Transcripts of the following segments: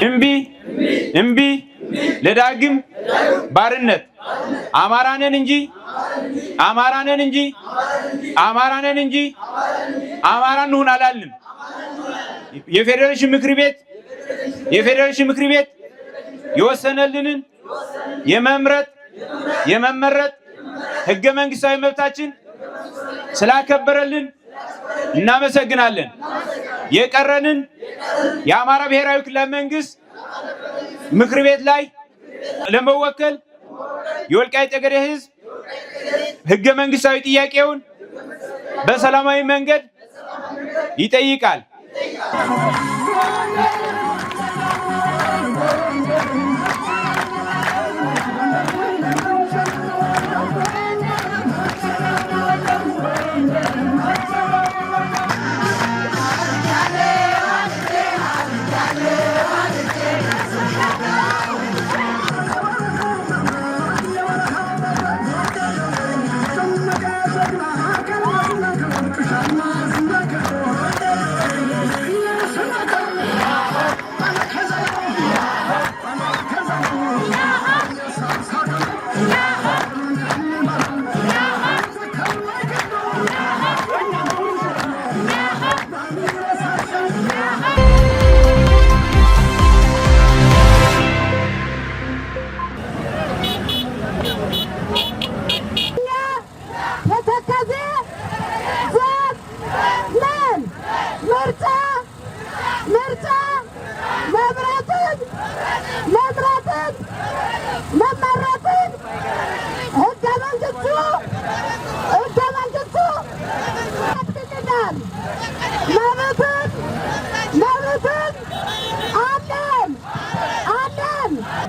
እምቢ እምቢ ለዳግም ባርነት አማራነን እንጂ አማራ እንሁን አላልንም። የፌዴሬሽን ምክር ቤት የወሰነልንን የመመረጥ ህገ መንግስታዊ መብታችን ስላከበረልን እናመሰግናለን። የቀረንን የአማራ ብሔራዊ ክልላዊ መንግስት ምክር ቤት ላይ ለመወከል የወልቃይት ጠገዴ ህዝብ ህገ መንግስታዊ ጥያቄውን በሰላማዊ መንገድ ይጠይቃል።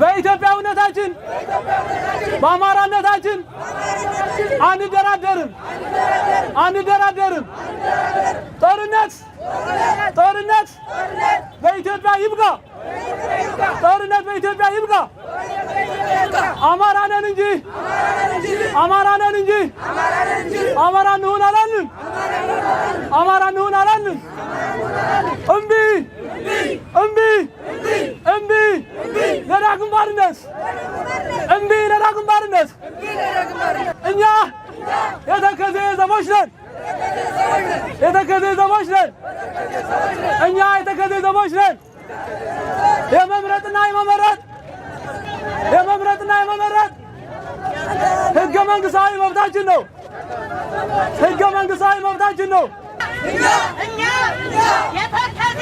በኢትዮጵያዊነታችን በአማራነታችን አንደራደርም። ጦርነት በኢትዮጵያ ይብቃ። አማራነን እንጂ አማራ እንሁን አላልንም። እምቢ ለዳግም ባርነት እኛ የተከዜ ዘቦች ነን። የመምረጥና የመመረጥ ህገ መንግስታዊ መብታችን ነው። እኛ የተከዜ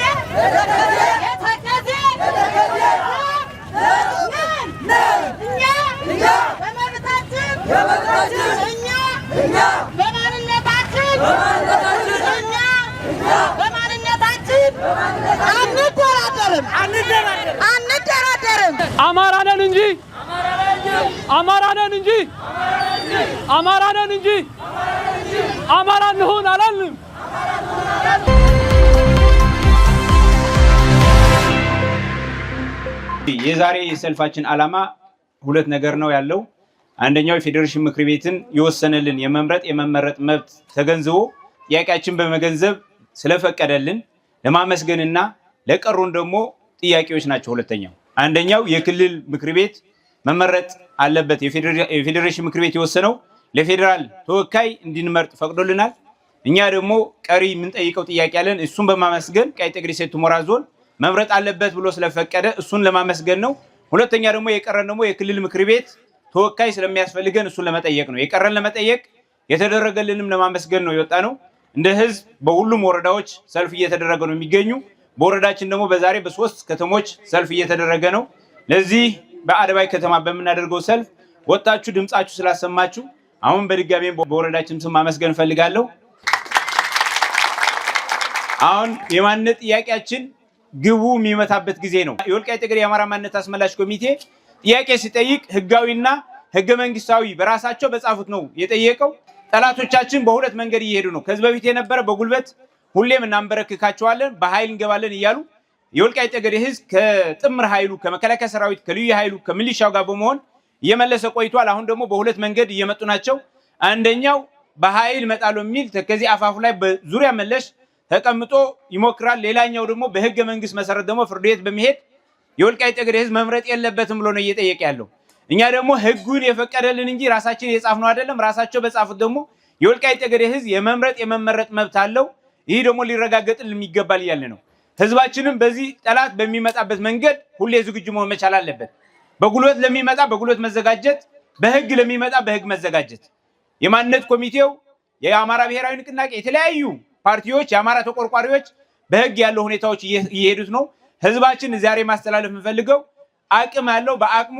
አንደራደርም። አማራነን እንጂ አማራ እንሁን አላልንም። የዛሬ የሰልፋችን ዓላማ ሁለት ነገር ነው ያለው። አንደኛው የፌዴሬሽን ምክር ቤትን የወሰነልን የመመረጥ መብት ተገንዝቦ ጥያቄያችን በመገንዘብ ስለፈቀደልን ለማመስገንና ለቀሩን ደግሞ ጥያቄዎች ናቸው። ሁለተኛው አንደኛው የክልል ምክር ቤት መመረጥ አለበት። የፌዴሬሽን ምክር ቤት የወሰነው ለፌዴራል ተወካይ እንድንመርጥ ፈቅዶልናል። እኛ ደግሞ ቀሪ የምንጠይቀው ጥያቄ አለን። እሱን በማመስገን ወልቃይት ጠገዴ ሰቲት ሁመራ ዞን መምረጥ አለበት ብሎ ስለፈቀደ እሱን ለማመስገን ነው። ሁለተኛ ደግሞ የቀረን ደግሞ የክልል ምክር ቤት ተወካይ ስለሚያስፈልገን እሱን ለመጠየቅ ነው። የቀረን ለመጠየቅ የተደረገልንም ለማመስገን ነው የወጣ ነው። እንደ ህዝብ በሁሉም ወረዳዎች ሰልፍ እየተደረገ ነው የሚገኙ። በወረዳችን ደግሞ በዛሬ በ3 ከተሞች ሰልፍ እየተደረገ ነው። ለዚህ በአድባይ ከተማ በምናደርገው ሰልፍ ወጣችሁ ድምጻችሁ ስላሰማችሁ አሁን በድጋሚ በወረዳችን ስም ማመስገን ፈልጋለሁ። አሁን የማንነት ጥያቄያችን ግቡ የሚመታበት ጊዜ ነው። የወልቃይት ጠገዴ የአማራ ማንነት አስመላሽ ኮሚቴ ጥያቄ ሲጠይቅ ህጋዊና ህገ መንግስታዊ በራሳቸው በጻፉት ነው የጠየቀው። ጠላቶቻችን በሁለት መንገድ እየሄዱ ነው። ከዚህ በፊት የነበረ በጉልበት ሁሌም እናንበረክካቸዋለን፣ በኃይል እንገባለን እያሉ የወልቃይት ጠገዴ ህዝብ ከጥምር ኃይሉ ከመከላከያ ሰራዊት ከልዩ ኃይሉ ከሚሊሻው ጋር በመሆን እየመለሰ ቆይቷል። አሁን ደግሞ በሁለት መንገድ እየመጡ ናቸው። አንደኛው በኃይል መጣሉ የሚል ከዚህ አፋፉ ላይ በዙሪያ መለሽ ተቀምጦ ይሞክራል። ሌላኛው ደግሞ በህገ መንግስት መሰረት ደግሞ ፍርድ ቤት በመሄድ የወልቃይት ጠገዴ ህዝብ መምረጥ የለበትም ብሎ ነው እየጠየቀ ያለው። እኛ ደግሞ ህጉን የፈቀደልን እንጂ ራሳችን የጻፍነው አይደለም። ራሳቸው በጻፉት ደግሞ የወልቃይት ጠገዴ ህዝብ የመምረጥ የመመረጥ መብት አለው። ይህ ደግሞ ሊረጋገጥልን ይገባል እያልን ነው። ህዝባችንም በዚህ ጠላት በሚመጣበት መንገድ ሁሌ ዝግጁ መሆን መቻል አለበት። በጉልበት ለሚመጣ በጉልበት መዘጋጀት፣ በህግ ለሚመጣ በህግ መዘጋጀት። የማንነት ኮሚቴው፣ የአማራ ብሔራዊ ንቅናቄ፣ የተለያዩ ፓርቲዎች፣ የአማራ ተቆርቋሪዎች በህግ ያለው ሁኔታዎች እየሄዱት ነው። ህዝባችን ዛሬ ማስተላለፍ የምፈልገው አቅም ያለው በአቅሙ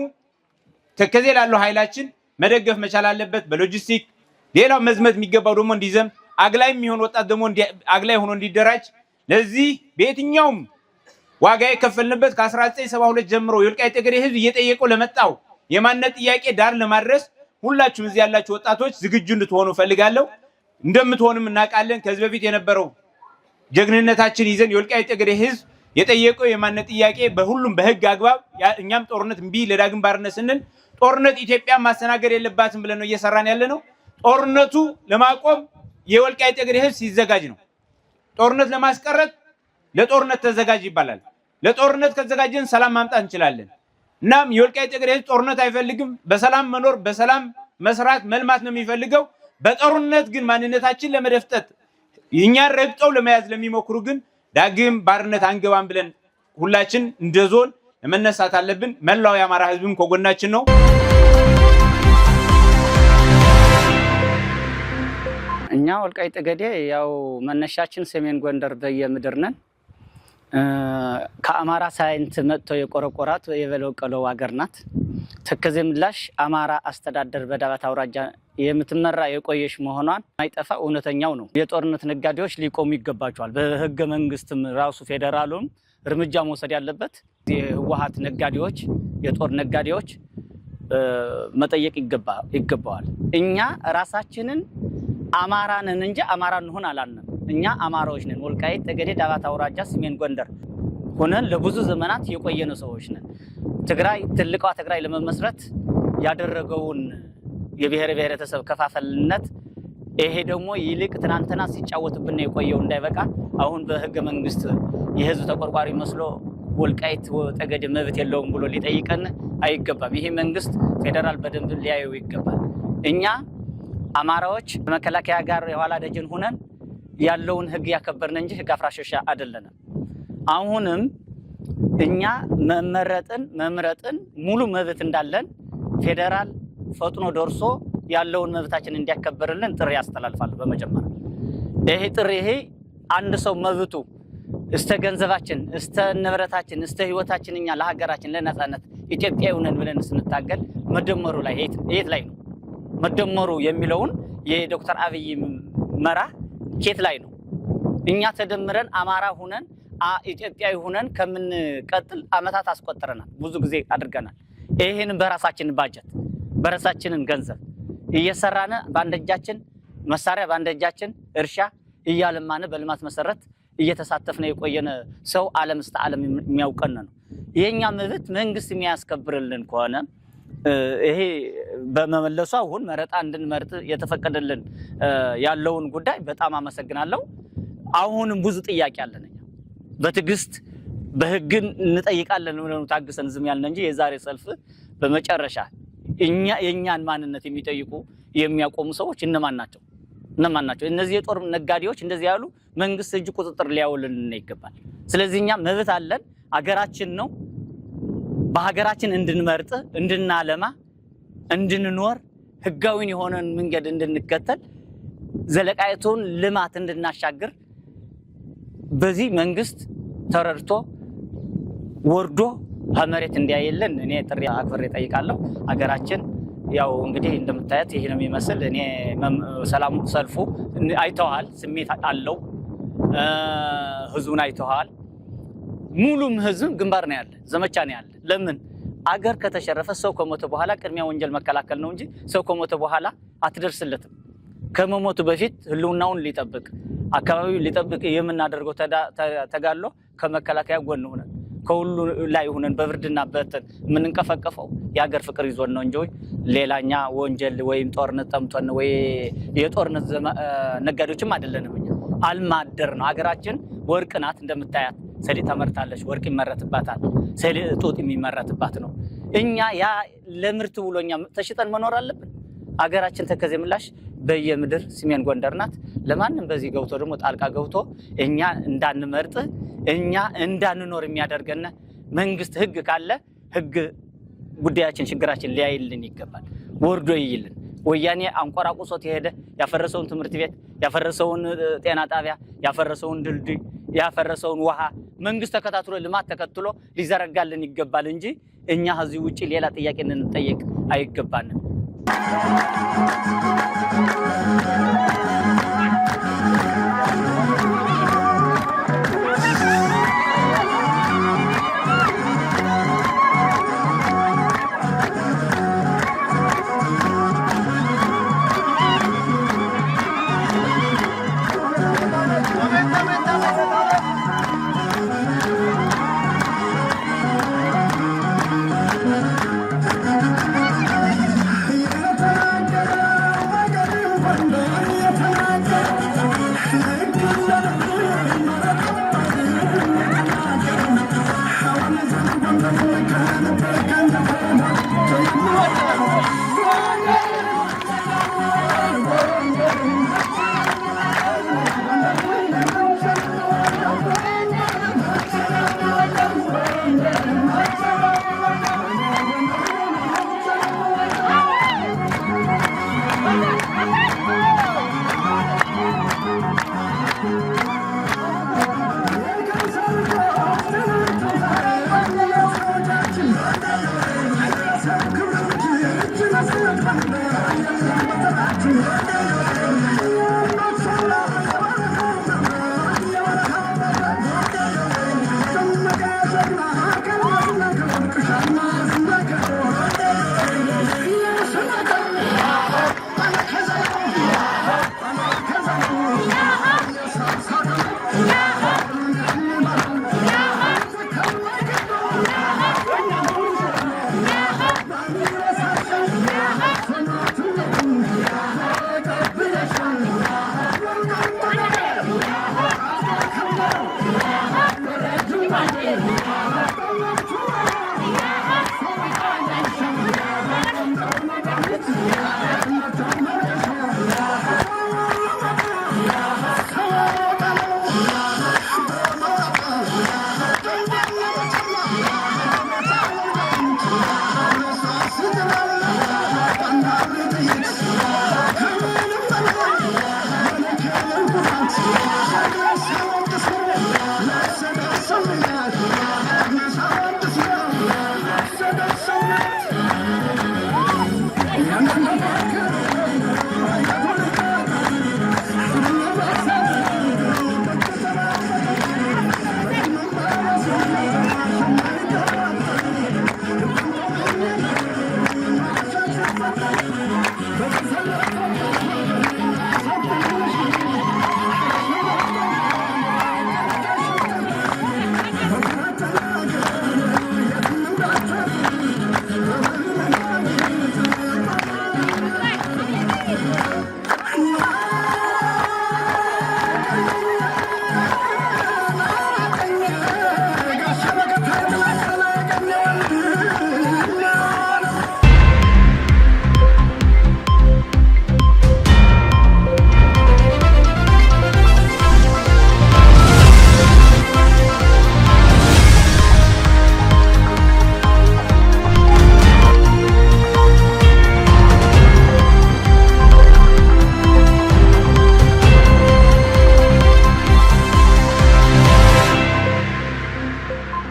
ተከዜ ላለው ኃይላችን መደገፍ መቻል አለበት። በሎጂስቲክ ሌላው መዝመት የሚገባው ደግሞ እንዲዘም፣ አግላይ የሚሆን ወጣት ደግሞ አግላይ ሆኖ እንዲደራጅ፣ ለዚህ በየትኛውም ዋጋ የከፈልንበት ከ1972 ጀምሮ የወልቃይት ጠገዴ ህዝብ እየጠየቀው ለመጣው የማንነት ጥያቄ ዳር ለማድረስ ሁላችሁም እዚህ ያላችሁ ወጣቶች ዝግጁ እንድትሆኑ ፈልጋለሁ። እንደምትሆንም እናውቃለን። ከዚህ በፊት የነበረው ጀግንነታችን ይዘን የወልቃይት ጠገዴ ህዝብ የጠየቀው የማንነት ጥያቄ በሁሉም በህግ አግባብ እኛም ጦርነት እምቢ ለዳግም ባርነት ስንል ጦርነት ኢትዮጵያ ማስተናገድ የለባትም ብለን ነው እየሰራን ያለ ነው። ጦርነቱ ለማቆም የወልቃይት ጠገዴ ህዝብ ሲዘጋጅ ነው። ጦርነት ለማስቀረት ለጦርነት ተዘጋጅ ይባላል። ለጦርነት ከተዘጋጀን ሰላም ማምጣት እንችላለን። እናም የወልቃይት ጠገዴ ህዝብ ጦርነት አይፈልግም። በሰላም መኖር፣ በሰላም መስራት፣ መልማት ነው የሚፈልገው። በጦርነት ግን ማንነታችን ለመደፍጠት እኛን ረግጠው ለመያዝ ለሚሞክሩ ግን ዳግም ባርነት አንገባም ብለን ሁላችን እንደ ዞን መነሳት አለብን። መላው የአማራ ህዝብም ከጎናችን ነው። እኛ ወልቃይት ጠገዴ ያው መነሻችን ሰሜን ጎንደር በየምድር ነን። ከአማራ ሳይንት መጥቶ የቆረቆራት የበለቀለው ሀገር ናት። ተከዜ ምላሽ አማራ አስተዳደር በዳባት አውራጃ የምትመራ የቆየሽ መሆኗን አይጠፋ እውነተኛው ነው። የጦርነት ነጋዴዎች ሊቆሙ ይገባቸዋል። በህገ መንግስትም ራሱ ፌደራሉም እርምጃ መውሰድ ያለበት የህወሓት ነጋዴዎች፣ የጦር ነጋዴዎች መጠየቅ ይገባዋል። እኛ ራሳችንን አማራንን እንጂ አማራ እንሆን አላልንም። እኛ አማራዎች ነን። ወልቃይት ጠገዴ ዳባት አውራጃ ሰሜን ጎንደር ሆነን ለብዙ ዘመናት የቆየነው ሰዎች ነን። ትግራይ ትልቋ ትግራይ ለመመስረት ያደረገውን የብሔር ብሔረተሰብ ከፋፈልነት ይሄ ደግሞ ይልቅ ትናንትና ሲጫወትብን የቆየው እንዳይበቃ አሁን በህገ መንግስት የህዝብ ተቆርቋሪ መስሎ ወልቃይት ጠገዴ መብት የለውም ብሎ ሊጠይቀን አይገባም። ይሄ መንግስት ፌደራል በደንብ ሊያየው ይገባል። እኛ አማራዎች መከላከያ ጋር የኋላ ደጀን ሆነን ያለውን ህግ ያከበርን እንጂ ህግ አፍራሾች አይደለንም። አሁንም እኛ መምረጥን ሙሉ መብት እንዳለን ፌደራል ፈጥኖ ደርሶ ያለውን መብታችን እንዲያከበርልን ጥሪ ያስተላልፋል። በመጀመሪያ ይሄ ጥሪ አንድ ሰው መብቱ እስተ ገንዘባችን፣ እስተ ንብረታችን፣ እስተ ህይወታችን እኛ ለሀገራችን ለነጻነት ኢትዮጵያዊ ነን ብለን ስንታገል መደመሩ ላይ የት ላይ ነው? መደመሩ የሚለውን የዶክተር አብይ መራ ኬት ላይ ነው? እኛ ተደምረን አማራ ሁነን ኢትዮጵያዊ ሁነን ከምንቀጥል አመታት አስቆጥረናል። ብዙ ጊዜ አድርገናል። ይሄን በራሳችን ባጀት በራሳችንን ገንዘብ እየሰራነ በአንድ እጃችን መሳሪያ በአንድ እጃችን እርሻ እያለማነ በልማት መሰረት እየተሳተፍነ የቆየነ ሰው ዓለም እስከ ዓለም የሚያውቀን ነው። የኛ መብት መንግስት የሚያስከብርልን ከሆነ ይሄ በመመለሱ አሁን መረጣ እንድንመርጥ የተፈቀደልን ያለውን ጉዳይ በጣም አመሰግናለሁ። አሁንም ብዙ ጥያቄ አለን። በትግስት በህግን እንጠይቃለን ብለን ታግሰን ዝም ያልን እንጂ የዛሬ ሰልፍ በመጨረሻ የኛን ማንነት የሚጠይቁ የሚያቆሙ ሰዎች እነማን ናቸው? እነዚህ የጦር ነጋዴዎች እንደዚህ ያሉ መንግስት እጅ ቁጥጥር ሊያውልን ይገባል። ስለዚህ እኛ መብት አለን። አገራችን ነው። በሀገራችን እንድንመርጥ፣ እንድናለማ፣ እንድንኖር ህጋዊን የሆነን መንገድ እንድንከተል ዘለቃይቱን ልማት እንድናሻግር በዚህ መንግስት ተረድቶ ወርዶ መሬት እንዲያየለን እኔ ጥሪ አክብሬ እጠይቃለሁ። ሀገራችን ያው እንግዲህ እንደምታዩት ይሄ ነው የሚመስል። እኔ ሰላም ሰልፉ አይተዋል፣ ስሜት አለው። ህዝቡን አይተዋል። ሙሉም ህዝብ ግንባር ነው ያለ፣ ዘመቻ ነው ያለ። ለምን አገር ከተሸረፈ ሰው ከሞተ በኋላ ቅድሚያ ወንጀል መከላከል ነው እንጂ ሰው ከሞተ በኋላ አትደርስለትም። ከመሞቱ በፊት ህልውናውን ሊጠብቅ አካባቢውን ሊጠብቅ የምናደርገው ተጋድሎ ከመከላከያ ጎን ሆነን ከሁሉ ላይ ሆነን በብርድና በትን የምንንቀፈቀፈው የሀገር ፍቅር ይዞን ነው እንጂ ሌላኛ ወንጀል ወይም ጦርነት ጠምቶን ወይ የጦርነት ነጋዴዎችም አይደለንም። አልማደር ነው። ሀገራችን ወርቅ ናት እንደምታያት፣ ሰሊጥ ተመርታለች ወርቅ ይመረትባታል ሰሊጥ ጡጥ የሚመረትባት ነው እኛ ያ ለምርት ብሎኛ ተሽጠን መኖር አለብን አገራችን ተከዜ ምላሽ በየምድር ሰሜን ጎንደር ናት ለማንም በዚህ ገብቶ ደግሞ ጣልቃ ገብቶ እኛ እንዳንመርጥ እኛ እንዳንኖር የሚያደርገን መንግስት ህግ ካለ ህግ ጉዳያችን ችግራችን ሊያይልን ይገባል ወርዶ ይይልን ወያኔ አንቆራቁሶት ይሄደ ያፈረሰውን ትምህርት ቤት ያፈረሰውን ጤና ጣቢያ ያፈረሰውን ድልድይ ያፈረሰውን ውሃ መንግስት ተከታትሎ ልማት ተከትሎ ሊዘረጋልን ይገባል እንጂ እኛ እዚህ ውጪ ሌላ ጥያቄ እንጠየቅ አይገባንም